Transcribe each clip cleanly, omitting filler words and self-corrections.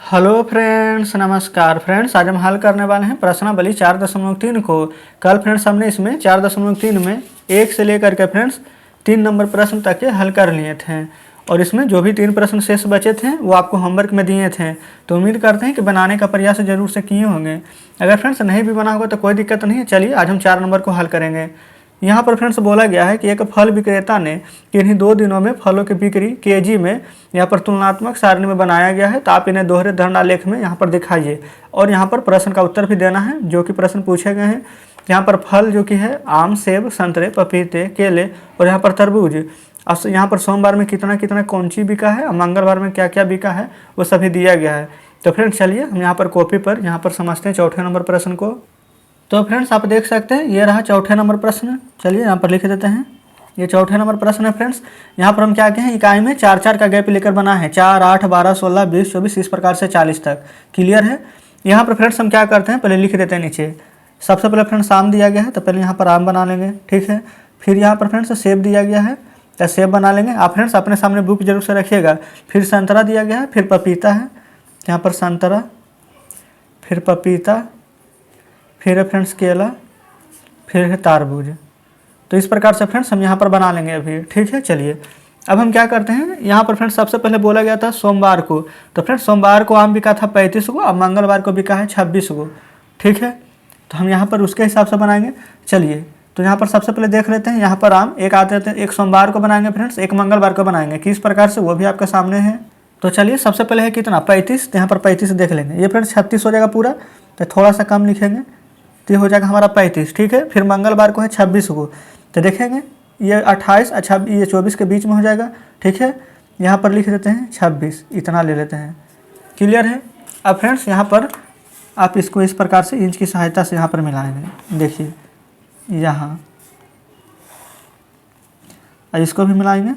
Hello friends, नमस्कार friends. आज हम हल करने वाले हैं प्रश्नावली 4.3 को। कल फ्रेंड्स हमने इसमें 4.3 में 1 से लेकर के फ्रेंड्स 3 नंबर प्रश्न तक के हल कर लिए थे और इसमें जो भी 3 प्रश्न शेष बचे थे वो आपको होमवर्क में दिए थे। तो उम्मीद करते हैं कि बनाने का प्रयास जरूर से किए होंगे। अगर फ्रेंड्स नहीं भी बना होगा तो कोई दिक्कत नहीं है। चलिए आज हम 4 नंबर को हल करेंगे। यहाँ पर फ्रेंड्स बोला गया है कि एक फल विक्रेता ने किन्हीं 2 दिनों में फलों की बिक्री केजी में यहाँ पर तुलनात्मक सारणी में बनाया गया है। तो आप इन्हें दोहरे धरणालेख में यहाँ पर दिखाइए और यहाँ पर प्रश्न का उत्तर भी देना है जो कि प्रश्न पूछे गए हैं। यहाँ पर फल जो कि है आम, सेब, संतरे, पपीते, केले और यहाँ पर तरबूज। यहाँ पर सोमवार में कितना कितना कौन सी बिका है और मंगलवार में क्या क्या बिका है वो सभी दिया गया है। तो फ्रेंड्स चलिए हम यहाँ पर कॉपी पर यहाँ पर समझते हैं चौथे नंबर प्रश्न को। तो फ्रेंड्स आप देख सकते हैं ये रहा चौथे नंबर प्रश्न। चलिए यहाँ पर लिख देते हैं, ये चौथे नंबर प्रश्न है फ्रेंड्स। यहाँ पर हम क्या कहें, इकाई में 4-4 का गैप लेकर बना है। 4, 8, 12, 16, 20, 24 इस प्रकार से 40 तक। क्लियर है। यहाँ पर फ्रेंड्स हम क्या करते हैं, पहले लिख देते हैं नीचे। सबसे पहले फ्रेंड्स आम दिया गया है तो पहले यहाँ पर आम बना लेंगे, ठीक है। फिर यहाँ पर फ्रेंड्स सेब दिया गया है तो सेब बना लेंगे। आप फ्रेंड्स अपने सामने बुक जरूर से रखिएगा। फिर संतरा दिया गया है, फिर पपीता है, यहाँ पर संतरा, फिर पपीता, फिर है फ्रेंड्स केला, फिर है तरबूज। तो इस प्रकार से फ्रेंड्स हम यहाँ पर बना लेंगे अभी, ठीक है। चलिए अब हम क्या करते हैं, यहाँ पर फ्रेंड्स सबसे पहले बोला गया था सोमवार को। तो फ्रेंड्स सोमवार को आम बिका था 35 को और मंगलवार को बिका है 26 को, ठीक है। तो हम यहाँ पर उसके हिसाब से बनाएंगे। चलिए तो यहाँ पर सबसे पहले देख लेते हैं। यहाँ पर आम एक आते थे, एक सोमवार को बनाएंगे फ्रेंड्स, एक मंगलवार को बनाएंगे। किस प्रकार से वो भी आपके सामने है। तो चलिए सबसे पहले है कितना 35, तो यहाँ पर 35 देख लेंगे। ये फ्रेंड्स 36 हो जाएगा पूरा, तो थोड़ा सा कम लिखेंगे तो ये हो जाएगा हमारा 35, ठीक है। फिर मंगलवार को है 26 को, तो देखेंगे ये 28 अच्छा ये 24 के बीच में हो जाएगा, ठीक है। यहाँ पर लिख देते हैं 26, इतना ले लेते हैं। क्लियर है। अब फ्रेंड्स यहाँ पर आप इसको इस प्रकार से इंच की सहायता से यहाँ पर मिलाएंगे। देखिए यहाँ, और इसको भी मिलाएंगे।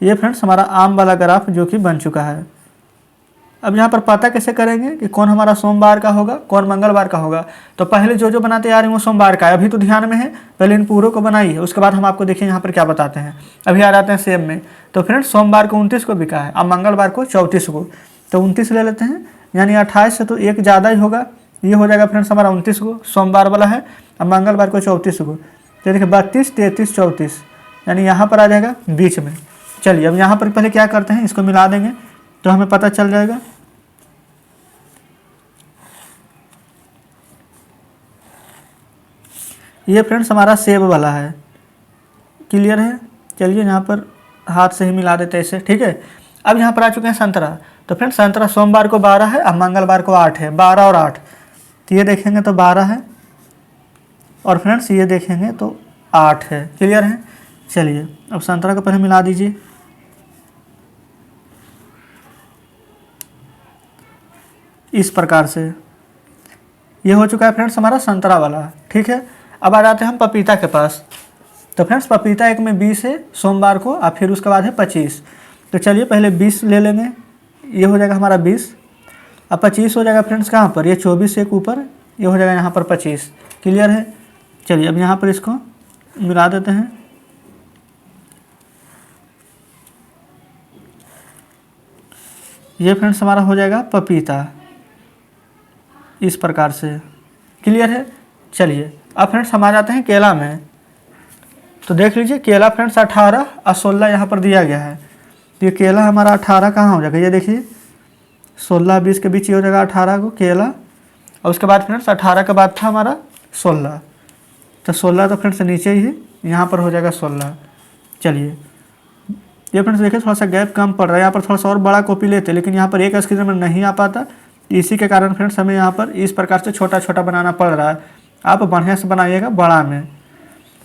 ये फ्रेंड्स हमारा आम वाला ग्राफ जो कि बन चुका है। अब यहाँ पर पता कैसे करेंगे कि कौन हमारा सोमवार का होगा, कौन मंगलवार का होगा। तो पहले जो जो बनाते आ रहे हैं वो सोमवार का है, अभी तो ध्यान में है। पहले इन पूरों को बनाइए, उसके बाद हम आपको देखिए यहाँ पर क्या बताते हैं। अभी आ जाते हैं सेब में। तो फ्रेंड्स सोमवार को 29 को बिका है और मंगलवार को 34 को, तो 29 ले लेते हैं। यानी 28 से तो एक ज़्यादा ही होगा, ये हो जाएगा फ्रेंड्स हमारा 29 को, सोमवार वाला है, और मंगलवार को 34 को। तो देखिए 32, 33, 34, यानी यहाँ पर आ जाएगा बीच में। चलिए अब यहाँ पर पहले क्या करते हैं, इसको मिला देंगे तो हमें पता चल जाएगा। ये फ्रेंड्स हमारा सेब वाला है। क्लियर है। चलिए यहाँ पर हाथ से ही मिला देते हैं इसे, ठीक है। अब यहाँ पर आ चुके हैं संतरा। तो फ्रेंड्स संतरा सोमवार को 12 है और मंगलवार को 8 है। 12 और 8, तो ये देखेंगे तो 12 है और फ्रेंड्स ये देखेंगे तो 8 है। क्लियर है। चलिए अब संतरा को पहले मिला दीजिए। इस प्रकार से ये हो चुका है फ्रेंड्स हमारा संतरा वाला, ठीक है। अब आ जाते हैं हम पपीता के पास। तो फ्रेंड्स पपीता एक में 20 है सोमवार को और फिर उसके बाद है 25। तो चलिए पहले 20 ले लेंगे, ये हो जाएगा हमारा 20। अब 25 हो जाएगा फ्रेंड्स कहाँ पर, ये 24 से एक ऊपर, ये हो जाएगा यहाँ पर 25। क्लियर है। चलिए अब यहाँ पर इसको मिला देते हैं। ये फ्रेंड्स हमारा हो जाएगा पपीता इस प्रकार से। क्लियर है। चलिए अब फ्रेंड्स हम आ जाते हैं केला में। तो देख लीजिए केला फ्रेंड्स 18 और 16 यहाँ पर दिया गया है। तो ये केला हमारा 18 कहाँ हो जाएगा, ये देखिए 16-20 के बीच ये हो जाएगा 18 को केला, और उसके बाद फ्रेंड्स 18 के बाद था हमारा 16। तो 16 तो फ्रेंड्स नीचे ही है, यहाँ पर हो जाएगा 16। चलिए ये फ्रेंड्स देखिए थोड़ा सा गैप कम पड़ रहा है, यहाँ पर थोड़ा सा और बड़ा कॉपी लेते, लेकिन यहाँ पर एक स्क्रीन में नहीं आ पाता। इसी के कारण फ्रेंड्स हमें यहाँ पर इस प्रकार से छोटा छोटा बनाना पड़ रहा है। आप बढ़िया से बनाइएगा बड़ा में।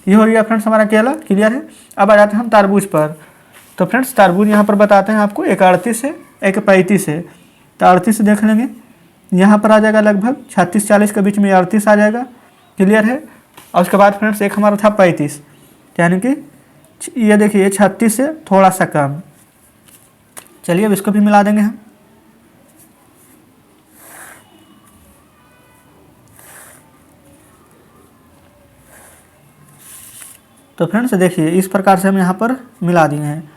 ये हो गया फ्रेंड्स हमारा केला। क्लियर है। अब आ जाते हैं हम तरबूज पर। तो फ्रेंड्स तरबूज यहाँ पर बताते हैं आपको, एक 38 है, एक 35 है। तो 38 देख लेंगे, यहाँ पर आ जाएगा लगभग 36-40 के बीच में 38 आ जाएगा। क्लियर है। और उसके बाद फ्रेंड्स एक हमारा था 35, यानी कि ये देखिए 36 से थोड़ा सा कम। चलिए अब इसको भी मिला देंगे हम। तो फ्रेंड्स देखिए इस प्रकार से हम यहाँ पर मिला दिए हैं।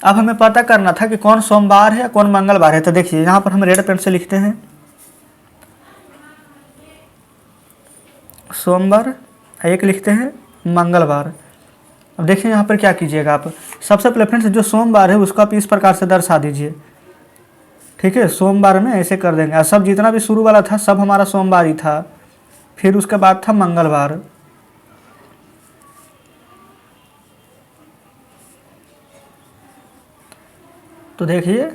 अब हमें पता करना था कि कौन सोमवार है कौन मंगलवार है। तो देखिए यहाँ पर हम रेड पेन से लिखते हैं सोमवार, एक लिखते हैं मंगलवार। अब देखिए यहाँ पर क्या कीजिएगा आप, सबसे पहले फ्रेंड्स जो सोमवार है उसको आप इस प्रकार से दर्शा दीजिए। ठीक है, सोमवार में ऐसे कर देंगे, और सब जितना भी शुरू वाला था सब हमारा सोमवार ही था। फिर उसके बाद था मंगलवार। तो देखिए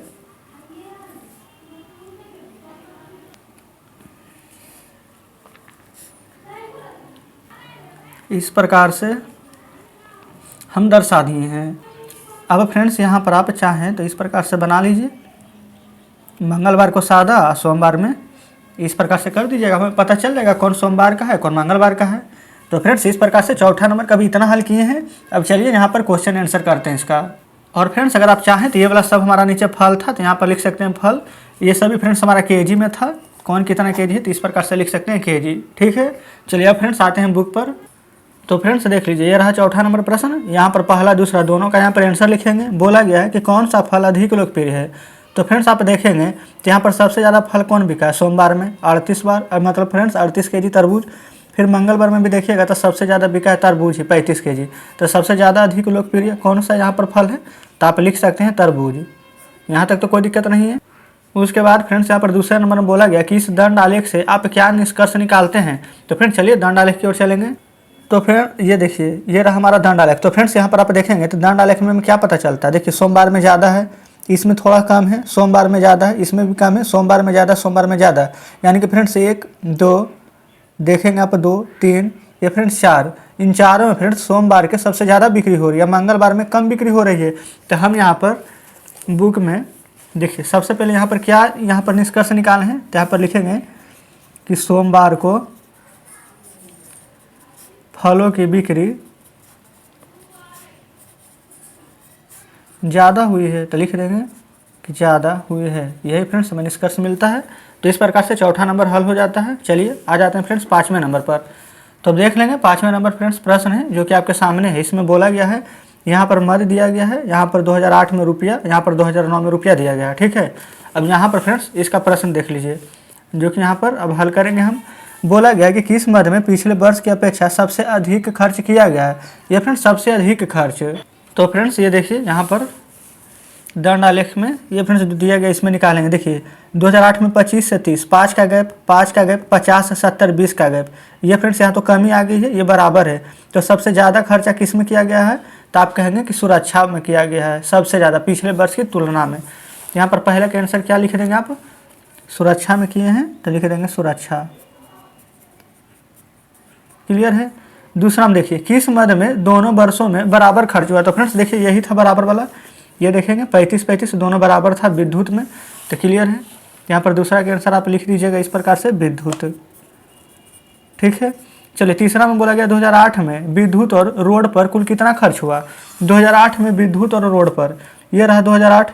इस प्रकार से हम दर्शा दिए हैं। अब फ्रेंड्स यहाँ पर आप चाहें तो इस प्रकार से बना लीजिए, मंगलवार को सादा, सोमवार में इस प्रकार से कर दीजिएगा, हमें पता चल जाएगा कौन सोमवार का है कौन मंगलवार का है। तो फ्रेंड्स इस प्रकार से चौथा नंबर का भी इतना हल किए हैं। अब चलिए यहाँ पर क्वेश्चन आंसर करते हैं इसका। और फ्रेंड्स अगर आप चाहें तो ये वाला सब हमारा नीचे फल था तो यहाँ पर लिख सकते हैं फल। ये सभी फ्रेंड्स हमारा केजी में था, कौन कितना केजी है तो इस प्रकार से लिख सकते हैं केजी। ठीक है, चलिए अब फ्रेंड्स आते हैं बुक पर। तो फ्रेंड्स देख लीजिए, ये रहा चौथा नंबर प्रश्न। यहाँ पर पहला दूसरा दोनों का यहाँ पर आंसर लिखेंगे। बोला गया है कि कौन सा फल अधिक लोकप्रिय है। तो फ्रेंड्स आप देखेंगे तो यहाँ पर सबसे ज़्यादा फल कौन बिका है, सोमवार में 38 बार, मतलब फ्रेंड्स 38 केजी तरबूज। फिर मंगलवार में भी देखिएगा तो सबसे ज़्यादा बिका है तरबूज ही 35 केजी। तो सबसे ज़्यादा अधिक लोकप्रिय कौन सा यहाँ पर फल है, तो आप लिख सकते हैं तरबूज। यहाँ तक तो कोई दिक्कत नहीं है। उसके बाद फ्रेंड्स यहाँ पर दूसरे नंबर में बोला गया कि इस दंड आलेख से आप क्या निष्कर्ष निकालते हैं। तो फ्रेंड्स चलिए दंड आलेख की ओर चलेंगे। तो फिर ये देखिए, ये रहा हमारा दंड आलेख। तो फ्रेंड्स यहाँ पर आप देखेंगे तो दंड आलेख में क्या पता चलता है। देखिए सोमवार में ज़्यादा है, इसमें थोड़ा कम है, सोमवार में ज़्यादा है, इसमें भी कम है, सोमवार में ज़्यादा, सोमवार में ज़्यादा है। यानी कि फ्रेंड्स 1 2 देखेंगे आप 2 3 ये फ्रेंड्स 4, इन चारों में फ्रेंड्स सोमवार के सबसे ज़्यादा बिक्री हो रही है, मंगलवार में कम बिक्री हो रही है। तो हम यहाँ पर बुक में देखिए सबसे पहले यहाँ पर क्या यहाँ पर निष्कर्ष निकाले हैं। तो यहाँ पर लिखेंगे कि सोमवार को फलों की बिक्री ज़्यादा हुई है, तो लिख देंगे कि ज़्यादा हुई है। यही फ्रेंड्स हमें निष्कर्ष मिलता है। तो इस प्रकार से चौथा नंबर हल हो जाता है। चलिए आ जाते हैं फ्रेंड्स पाँचवें नंबर पर। तो अब देख लेंगे पाँचवें नंबर फ्रेंड्स प्रश्न है जो कि आपके सामने है। इसमें बोला गया है, यहाँ पर मद दिया गया है, यहाँ पर 2008 में रुपया, यहाँ पर 2009 में रुपया दिया गया है। ठीक है, अब यहाँ पर फ्रेंड्स इसका प्रश्न देख लीजिए जो कि यहाँ पर अब हल करेंगे हम। बोला गया कि किस मद में पिछले वर्ष की अपेक्षा सबसे अधिक खर्च किया गया है। ये फ्रेंड्स सबसे अधिक खर्च। तो फ्रेंड्स ये देखिए यहाँ पर दंड आलेख में ये फ्रेंड्स दिया गया, इसमें निकालेंगे। देखिए 2008 में 25 से 30, 5 का गैप, 5 का गैप, 50 से 70, 20 का गैप। ये फ्रेंड्स यहाँ तो कमी आ गई है, ये बराबर है। तो सबसे ज़्यादा खर्चा किस में किया गया है, तो आप कहेंगे कि सुरक्षा में किया गया है सबसे ज़्यादा पिछले वर्ष की तुलना में। यहाँ पर पहले का आंसर क्या लिख देंगे आप, सुरक्षा में किए हैं तो लिख देंगे सुरक्षा। क्लियर है। दूसरा हम देखिए किस मद में दोनों वर्षों में बराबर खर्च हुआ। तो फ्रेंड्स देखिए यही था बराबर वाला, ये देखेंगे 35-35 दोनों बराबर था विद्युत में। तो क्लियर है, यहाँ पर दूसरा का आंसर आप लिख दीजिएगा इस प्रकार से विद्युत। ठीक है, चलिए तीसरा में बोला गया 2008 में विद्युत और रोड पर कुल कितना खर्च हुआ। 2008 में विद्युत और रोड पर, ये रहा 2008,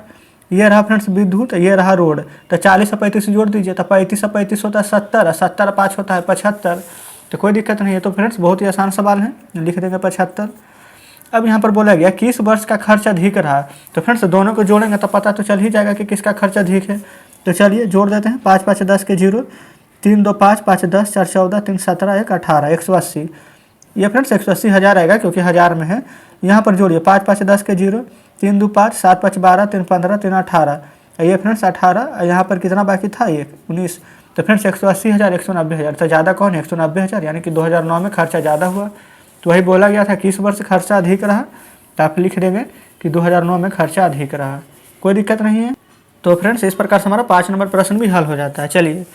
ये रहा फ्रेंड्स विद्युत, ये रहा रोड। तो 40 से 35 जोड़ दीजिए तो 35 से 35 होता है 70, 70 5 होता है 75। तो कोई दिक्कत नहीं है। तो फ्रेंड्स बहुत ही आसान सवाल है, लिख देंगे 75। अब यहाँ पर बोला गया किस वर्ष का खर्च अधिक रहा। तो फ्रेंड्स दोनों को जोड़ेंगे तो पता तो चल ही जाएगा कि किसका खर्च अधिक है। तो चलिए जोड़ देते हैं, 5 5 10 के 0, 3 2 5, 5 10, 4 14, 3 17, 1 18, 180। ये फ्रेंड्स 180 हज़ार आएगा क्योंकि हज़ार में है। यहाँ पर जोड़िए 5 5 10 के 0, 3 2 5, 7 5 12, 3 15, 3 18। ये फ्रेंड्स 18, यहाँ पर कितना बाकी था 1 19। तो फ्रेंड्स 180 हज़ार 190 हज़ार, तो ज़्यादा कौन है 190 हज़ार, यानी कि 2009 में खर्चा ज़्यादा हुआ। तो वही बोला गया था किस वर्ष खर्चा अधिक रहा, तो आप लिख देंगे कि 2009 में खर्चा अधिक रहा। कोई दिक्कत नहीं है। तो फ्रेंड्स इस प्रकार से हमारा 5 नंबर प्रश्न भी हल हो जाता है। चलिए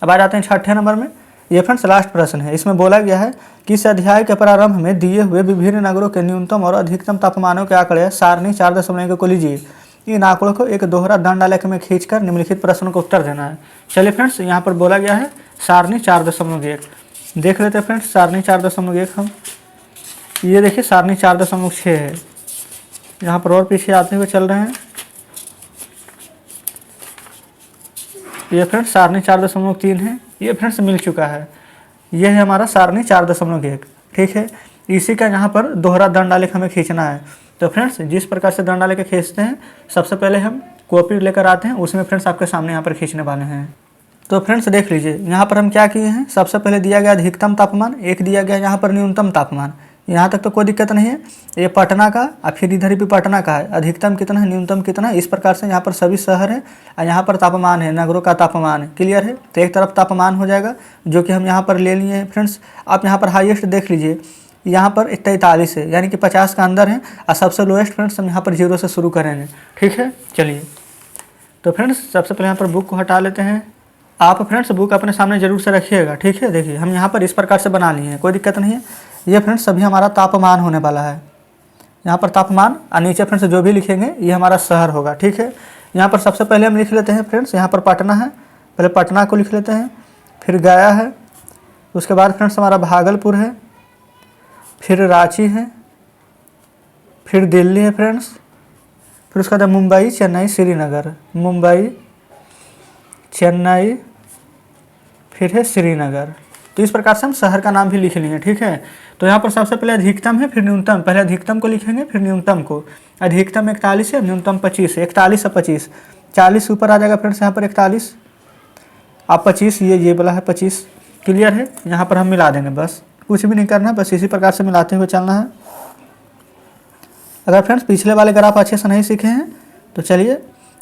अब आ जाते हैं छठे नंबर में। ये फ्रेंड्स लास्ट प्रश्न है। इसमें बोला गया है कि इस अध्याय के प्रारंभ में दिए हुए विभिन्न नगरों के न्यूनतम और अधिकतम तापमानों के आंकड़े सारणी 4.1 को लीजिए। इन आंकड़ों को एक दोहरा दंड आलेख में खींचकर निम्नलिखित प्रश्नों को उत्तर देना है। चलिए फ्रेंड्स यहाँ पर बोला गया है सारणी 4.1 देख लेते हैं फ्रेंड्स। सारणी 4.1 हम ये देखिए सारणी 4.6 है, यहाँ पर और पीछे आते हुए चल रहे हैं। ये फ्रेंड्स सारणी 4.3 है, ये फ्रेंड्स मिल चुका है। ये है हमारा सारणी 4.1। ठीक है, इसी का यहाँ पर दोहरा दंड आलेख हमें खींचना है। तो फ्रेंड्स जिस प्रकार से दंड आलेख खींचते हैं, सबसे पहले हम कॉपी लेकर आते हैं, उसमें फ्रेंड्स आपके सामने यहाँ पर खींचने वाले हैं। तो फ्रेंड्स देख लीजिए, यहाँ पर हम क्या किए हैं, सबसे पहले दिया गया अधिकतम तापमान, एक दिया गया यहाँ पर न्यूनतम तापमान। यहाँ तक तो कोई दिक्कत नहीं है। ये पटना का और फिर इधर भी पटना का है, अधिकतम कितना है, न्यूनतम कितना है, इस प्रकार से यहाँ पर सभी शहर है और यहाँ पर तापमान है, नगरों का तापमान है। क्लियर है। तो एक तरफ तापमान हो जाएगा जो कि हम यहाँ पर ले लिए हैं। फ्रेंड्स आप यहाँ पर हाईएस्ट देख लीजिए, यहाँ पर 43 है, यानी कि 50 का अंदर है, और सबसे लोएस्ट फ्रेंड्स हम यहाँ पर 0 से शुरू करेंगे। ठीक है, चलिए। तो फ्रेंड्स सबसे पहले यहाँ पर बुक को हटा लेते हैं। आप फ्रेंड्स बुक अपने सामने जरूर से रखिएगा। ठीक है, देखिए हम यहाँ पर इस प्रकार से बना लिए हैं, कोई दिक्कत नहीं है। ये फ्रेंड्स सभी हमारा तापमान होने वाला है, यहाँ पर तापमान, और नीचे फ्रेंड्स जो भी लिखेंगे ये हमारा शहर होगा। ठीक है, यहाँ पर सबसे पहले हम लिख लेते हैं फ्रेंड्स, यहाँ पर पटना है, पहले पटना को लिख लेते हैं, फिर गया है, उसके बाद फ्रेंड्स हमारा भागलपुर है, फिर रांची है, फिर दिल्ली है फ्रेंड्स, फिर उसके बाद मुंबई, चेन्नई, श्रीनगर, मुंबई, चेन्नई, फिर है श्रीनगर। तो इस प्रकार से हम शहर का नाम भी लिख लेंगे। ठीक है, तो यहाँ पर सबसे पहले अधिकतम है, फिर न्यूनतम, पहले अधिकतम को लिखेंगे फिर न्यूनतम को। अधिकतम 41 है, न्यूनतम 25 है, 41 से 25, 40 ऊपर आ जाएगा फ्रेंड्स, यहाँ पर 41 आप 25, ये वाला है 25। क्लियर है। यहाँ पर हम मिला देंगे, बस कुछ भी नहीं करना है, बस इसी प्रकार से मिलाते हुए चलना है। अगर फ्रेंड्स पिछले वाले ग्राफ अच्छे से नहीं सीखे हैं तो चलिए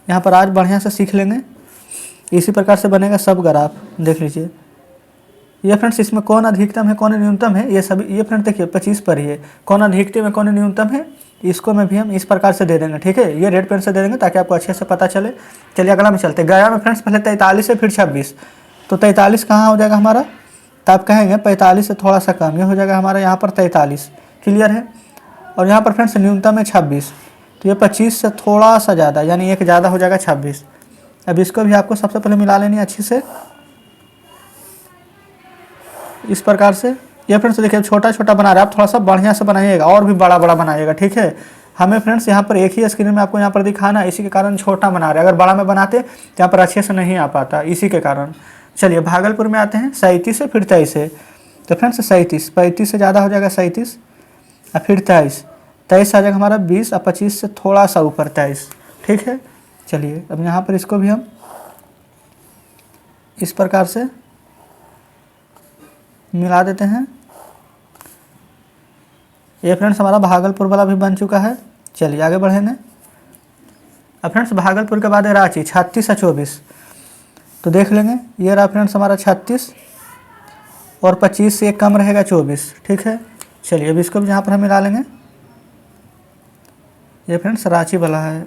यहाँ पर आज बढ़िया से सीख लेंगे। इसी प्रकार से बनेगा सब ग्राफ, देख लीजिए। ये फ्रेंड्स इसमें कौन अधिकतम है कौन न्यूनतम है, ये सभी, ये फ्रेंड्स देखिए 25 पर ही है, कौन अधिकतम है कौन न्यूनतम है, इसको में भी हम इस प्रकार से दे देंगे। ठीक है, ये रेड पेन से दे देंगे ताकि आपको अच्छे से पता चले। चलिए अगला में चलते हैं। गया में फ्रेंड्स पहले 43 है, फिर 26, तो 43 कहाँ हो जाएगा हमारा, तो आप कहेंगे 45 से थोड़ा सा कम, ये हो जाएगा हमारा यहाँ पर 43। क्लियर है। और यहाँ पर फ्रेंड्स न्यूनतम है 26, तो ये 25 से थोड़ा सा ज़्यादा, यानी एक ज़्यादा हो जाएगा 26। अब इसको भी आपको सबसे पहले मिला लेनी है अच्छी से, इस प्रकार से। ये फ्रेंड्स देखिए छोटा छोटा बना रहे हैं, आप थोड़ा सा बढ़िया से बनाइएगा और भी बड़ा बड़ा बनाइएगा। ठीक है, हमें फ्रेंड्स यहाँ पर एक ही स्क्रीन में आपको यहाँ पर दिखाना है, इसी के कारण छोटा बना रहे हैं। अगर बड़ा में बनाते तो यहाँ पर अच्छे से नहीं आ पाता, इसी के कारण। चलिए भागलपुर में आते हैं, 37 है, फिर 23 है, तो फ्रेंड्स 37, 35 से ज़्यादा हो जाएगा 37, और फिर 23, 23 आ जाएगा हमारा 20, और 25 से थोड़ा सा ऊपर 23। ठीक है, चलिए अब यहाँ पर इसको भी हम इस प्रकार से मिला देते हैं। ये फ्रेंड्स हमारा भागलपुर वाला भी बन चुका है। चलिए आगे बढ़ेंगे। अब फ्रेंड्स भागलपुर के बाद है रांची, 36 और 24, तो देख लेंगे। ये रहा फ्रेंड्स हमारा 36 और 25 से एक कम रहेगा 24। ठीक है, चलिए अब इसको भी यहाँ पर हम मिला लेंगे। ये फ्रेंड्स रांची वाला है,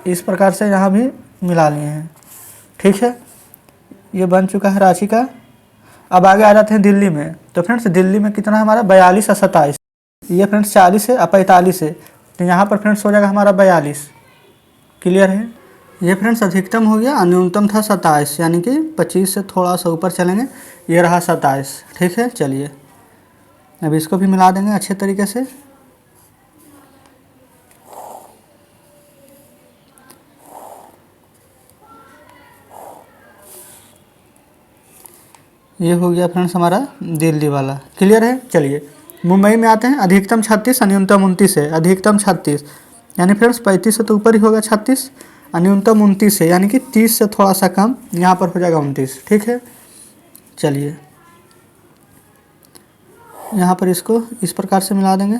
इस प्रकार से यहाँ भी मिला लिए हैं। ठीक है, ये बन चुका है रांची का। अब आगे आ जाते हैं दिल्ली में। तो फ्रेंड्स दिल्ली में कितना है हमारा, 42 और 27, ये फ्रेंड्स 40 है और 45 है, तो यहाँ पर फ्रेंड्स हो जाएगा हमारा 42। क्लियर है। ये फ्रेंड्स अधिकतम हो गया, न्यूनतम था 27, यानी कि 25 से थोड़ा सा ऊपर चलेंगे, ये रहा 27। ठीक है, चलिए अब इसको भी मिला देंगे अच्छे तरीके से। ये हो गया फ्रेंड्स हमारा दिल्ली वाला। क्लियर है। चलिए मुंबई में आते हैं। अधिकतम 36 और न्यूनतम 29 है। अधिकतम 36 यानी फ्रेंड्स 35 से तो ऊपर ही होगा 36, और न्यूनतम 29 है, यानी कि 30 से थोड़ा सा कम, यहाँ पर हो जाएगा 29। ठीक है, चलिए यहाँ पर इसको इस प्रकार से मिला देंगे।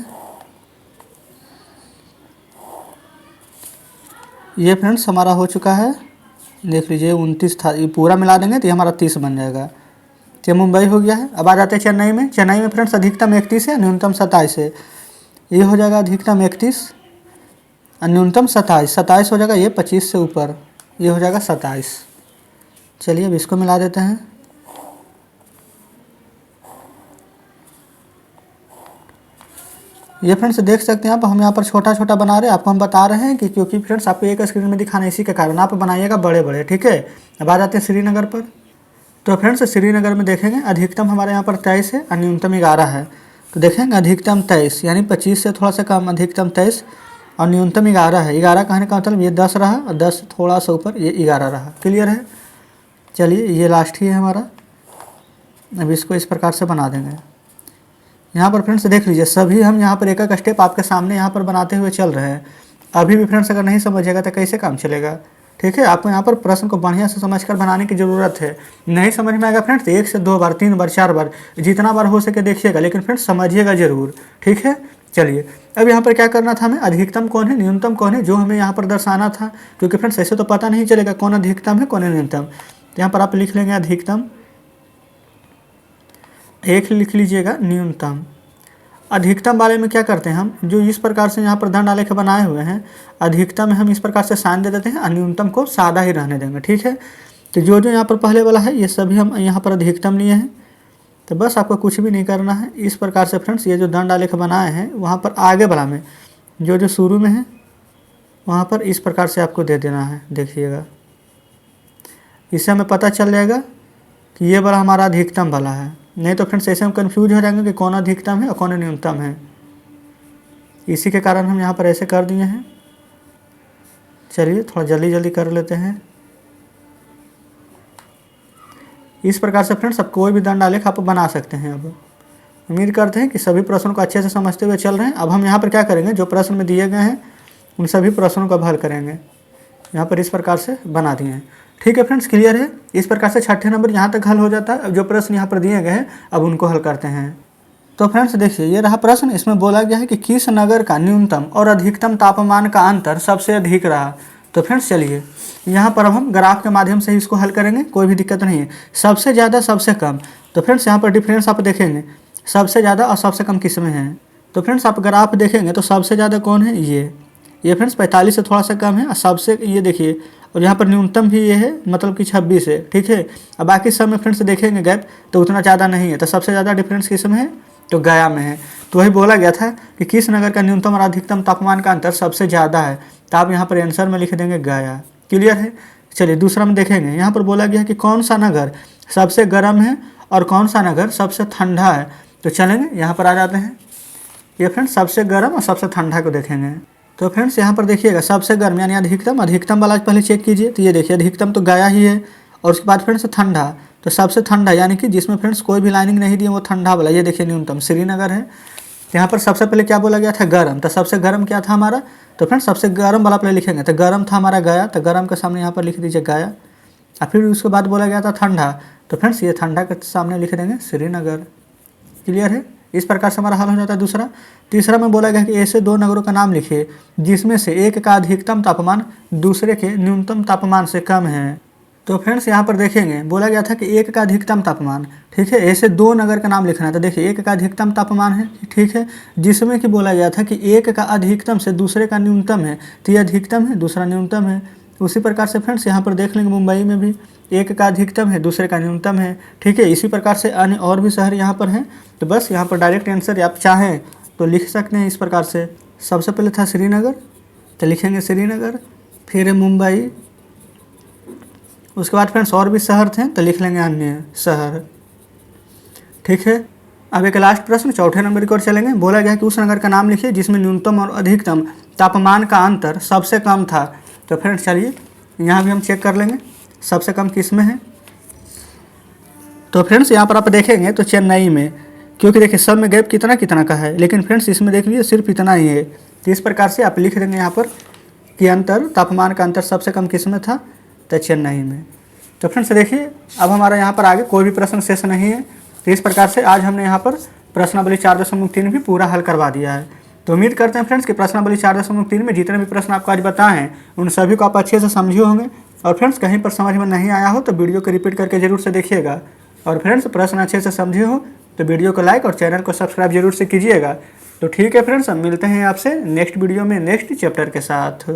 ये फ्रेंड्स हमारा हो चुका है, देख लीजिए 29 था, ये पूरा मिला देंगे तो ये हमारा 30 बन जाएगा। ये मुंबई हो गया है। अब आ जाते हैं चेन्नई में। चेन्नई में फ्रेंड्स अधिकतम 31 है, न्यूनतम 27 है, ये हो जाएगा अधिकतम 31 और न्यूनतम 27 हो जाएगा, ये 25 से ऊपर, ये हो जाएगा 27। चलिए अब इसको मिला देते हैं। ये फ्रेंड्स देख सकते हैं आप, हम यहाँ पर छोटा छोटा बना रहे हैं, आपको हम बता रहे हैं कि क्योंकि फ्रेंड्स आपको एक स्क्रीन में दिखाना है, इसी के कारण आप बनाइएगा बड़े बड़े। ठीक है, अब आ जाते हैं श्रीनगर पर। तो फ्रेंड्स श्रीनगर में देखेंगे अधिकतम हमारे यहाँ पर 23 है और न्यूनतम 11 है, तो देखेंगे अधिकतम 23 यानी 25 से थोड़ा सा कम, अधिकतम 23 और न्यूनतम 11 है। 11 कहने का मतलब ये 10 रहा और 10 थोड़ा सा ऊपर ये 11 रहा। क्लियर है। चलिए ये लास्ट ही है हमारा, अब इसको इस प्रकार से बना देंगे। यहाँ पर फ्रेंड्स देख लीजिए, सभी हम यहाँ पर एक एक स्टेप आपके सामने यहाँ पर बनाते हुए चल रहे हैं। अभी भी फ्रेंड्स अगर नहीं समझिएगा तो कैसे काम चलेगा। ठीक है, आपको यहाँ पर प्रश्न को बढ़िया से समझकर बनाने की ज़रूरत है। नहीं समझ में आएगा फ्रेंड्स, 1 से 2 बार, 3 बार, 4 बार, जितना बार हो सके देखिएगा, लेकिन फ्रेंड्स समझिएगा ज़रूर। ठीक है, चलिए अब यहाँ पर क्या करना था हमें, अधिकतम कौन है न्यूनतम कौन है, जो हमें यहाँ पर दर्शाना था। क्योंकि फ्रेंड्स ऐसे तो पता नहीं चलेगा कौन अधिकतम है कौन है न्यूनतम। तो यहाँ पर आप लिख लेंगे अधिकतम, एक लिख लीजिएगा न्यूनतम। अधिकतम वाले में क्या करते हैं हम, जो इस प्रकार से यहाँ पर धन आलेख बनाए हुए हैं, अधिकतम में हम इस प्रकार से साइन दे देते हैं और न्यूनतम को सादा ही रहने देंगे। ठीक है, तो जो जो यहाँ पर पहले वाला है ये सभी हम यहाँ पर अधिकतम लिए हैं। तो बस आपको कुछ भी नहीं करना है। इस प्रकार से फ्रेंड्स ये जो दंड आलेख बनाए हैं वहाँ पर आगे वाला में जो जो शुरू में है वहाँ पर इस प्रकार से आपको दे देना है। देखिएगा, इससे हमें पता चल जाएगा कि ये वाला हमारा अधिकतम वाला है। नहीं तो फ्रेंड्स ऐसे हम कंफ्यूज हो जाएंगे कि कौन अधिकतम है और कौन न्यूनतम है। इसी के कारण हम यहाँ पर ऐसे कर दिए हैं। चलिए थोड़ा जल्दी जल्दी कर लेते हैं। इस प्रकार से फ्रेंड्स आप कोई भी दंड आलेख आप बना सकते हैं। अब उम्मीद करते हैं कि सभी प्रश्नों को अच्छे से समझते हुए चल रहे हैं। अब हम यहाँ पर क्या करेंगे, जो प्रश्न में दिए गए हैं उन सभी प्रश्नों का हल करेंगे। यहाँ पर इस प्रकार से बना दिए हैं। ठीक है फ्रेंड्स, क्लियर है। इस प्रकार से 6ठे नंबर यहाँ तक हल हो जाता है। अब जो प्रश्न यहाँ पर दिए गए हैं अब उनको हल करते हैं। तो फ्रेंड्स देखिए, ये रहा प्रश्न। इसमें बोला गया है कि किस नगर का न्यूनतम और अधिकतम तापमान का अंतर सबसे अधिक रहा। तो फ्रेंड्स चलिए यहाँ पर अब हम ग्राफ के माध्यम से इसको हल करेंगे, कोई भी दिक्कत नहीं है। सबसे ज़्यादा सबसे कम, तो फ्रेंड्स यहाँ पर डिफरेंस आप देखेंगे, सबसे ज़्यादा और सबसे कम किस में है। तो फ्रेंड्स आप ग्राफ देखेंगे तो सबसे ज़्यादा कौन है, ये फ्रेंड्स 45 से थोड़ा सा कम है। और सबसे ये देखिए, और यहाँ पर न्यूनतम भी ये है, मतलब कि 26 है। ठीक है, अब बाकी सब में फ्रेंड्स देखेंगे गैप तो उतना ज़्यादा नहीं है। तो सबसे ज़्यादा डिफरेंस किस में है, तो गया में है। तो वही बोला गया था कि किस नगर का न्यूनतम और अधिकतम तापमान का अंतर सबसे ज़्यादा है। तो आप यहाँ पर आंसर में लिख देंगे गया। क्लियर है। चलिए दूसरा में देखेंगे, यहाँ पर बोला गया है कि कौन सा नगर सबसे गर्म है और कौन सा नगर सबसे ठंडा है। तो चलेंगे यहाँ पर आ जाते हैं। ये फ्रेंड्स सबसे गर्म और सबसे ठंडा को देखेंगे। तो फ्रेंड्स यहाँ पर देखिएगा, सबसे गर्म यानी अधिकतम, अधिकतम वाला पहले चेक कीजिए। तो ये देखिए अधिकतम तो गया ही है। और उसके बाद फ्रेंड्स ठंडा, तो सबसे ठंडा यानी कि जिसमें फ्रेंड्स कोई भी लाइनिंग नहीं दी है वो ठंडा वाला, ये देखिए न्यूनतम श्रीनगर है। तो यहाँ पर सबसे पहले क्या बोला गया था, गर्म। तो सबसे गर्म क्या था हमारा, तो फ्रेंड्स सबसे गर्म वाला पहले लिखेंगे। तो गर्म था हमारा गया, तो गर्म के सामने यहाँ पर लिख दीजिए गया। और फिर उसके बाद बोला गया था ठंडा, तो फ्रेंड्स ये ठंडा के सामने लिख देंगे श्रीनगर। क्लियर है। इस प्रकार से हमारा हल हो जाता है दूसरा। तीसरा में बोला गया कि ऐसे 2 नगरों का नाम लिखिए जिसमें से एक का अधिकतम तापमान दूसरे के न्यूनतम तापमान से कम है। तो फ्रेंड्स यहाँ पर देखेंगे, बोला गया था कि एक का अधिकतम तापमान, ठीक है, ऐसे 2 नगर का नाम लिखना है। तो देखिए एक का अधिकतम तापमान है, ठीक है, जिसमें कि बोला गया था कि एक का अधिकतम से दूसरे का न्यूनतम है। तो ये अधिकतम है, दूसरा न्यूनतम है। उसी प्रकार से फ्रेंड्स यहाँ पर देख लेंगे, मुंबई में भी एक का अधिकतम है, दूसरे का न्यूनतम है। ठीक है, इसी प्रकार से अन्य और भी शहर यहाँ पर हैं। तो बस यहाँ पर डायरेक्ट आंसर आप चाहें तो लिख सकते हैं इस प्रकार से। सबसे पहले था श्रीनगर, तो लिखेंगे श्रीनगर, फिर है मुंबई। उसके बाद फ्रेंड्स और भी शहर थे तो लिख लेंगे अन्य शहर। ठीक है, अब एक लास्ट प्रश्न 4ठे नंबर की ओर चलेंगे। बोला गया कि उस नगर का नाम लिखिए जिसमें न्यूनतम और अधिकतम तापमान का अंतर सबसे कम था। तो फ्रेंड्स चलिए यहाँ भी हम चेक कर लेंगे सबसे कम किस में है। तो फ्रेंड्स यहाँ पर आप देखेंगे तो चेन्नई में, क्योंकि देखिए सब में गैप कितना कितना का है, लेकिन फ्रेंड्स इसमें देख लीजिए सिर्फ इतना ही है। तो इस प्रकार से आप लिख देंगे यहाँ पर कि अंतर, तापमान का अंतर सबसे कम किस में था, तो चेन्नई में। तो फ्रेंड्स देखिए अब हमारा यहाँ पर आगे कोई भी प्रश्न शेष नहीं है। तो इस प्रकार से आज हमने यहाँ पर प्रश्नावली 4.3 भी पूरा हल करवा दिया है। तो उम्मीद करते हैं फ्रेंड्स कि प्रश्नावली 4.3 में जितने भी प्रश्न आपको आज बताए हैं उन सभी को आप अच्छे से समझे होंगे। और फ्रेंड्स कहीं पर समझ में नहीं आया हो तो वीडियो को रिपीट करके जरूर से देखिएगा। और फ्रेंड्स प्रश्न अच्छे से समझे हो तो वीडियो को लाइक और चैनल को सब्सक्राइब जरूर से कीजिएगा। तो ठीक है फ्रेंड्स, हम मिलते हैं आपसे नेक्स्ट वीडियो में नेक्स्ट चैप्टर के साथ।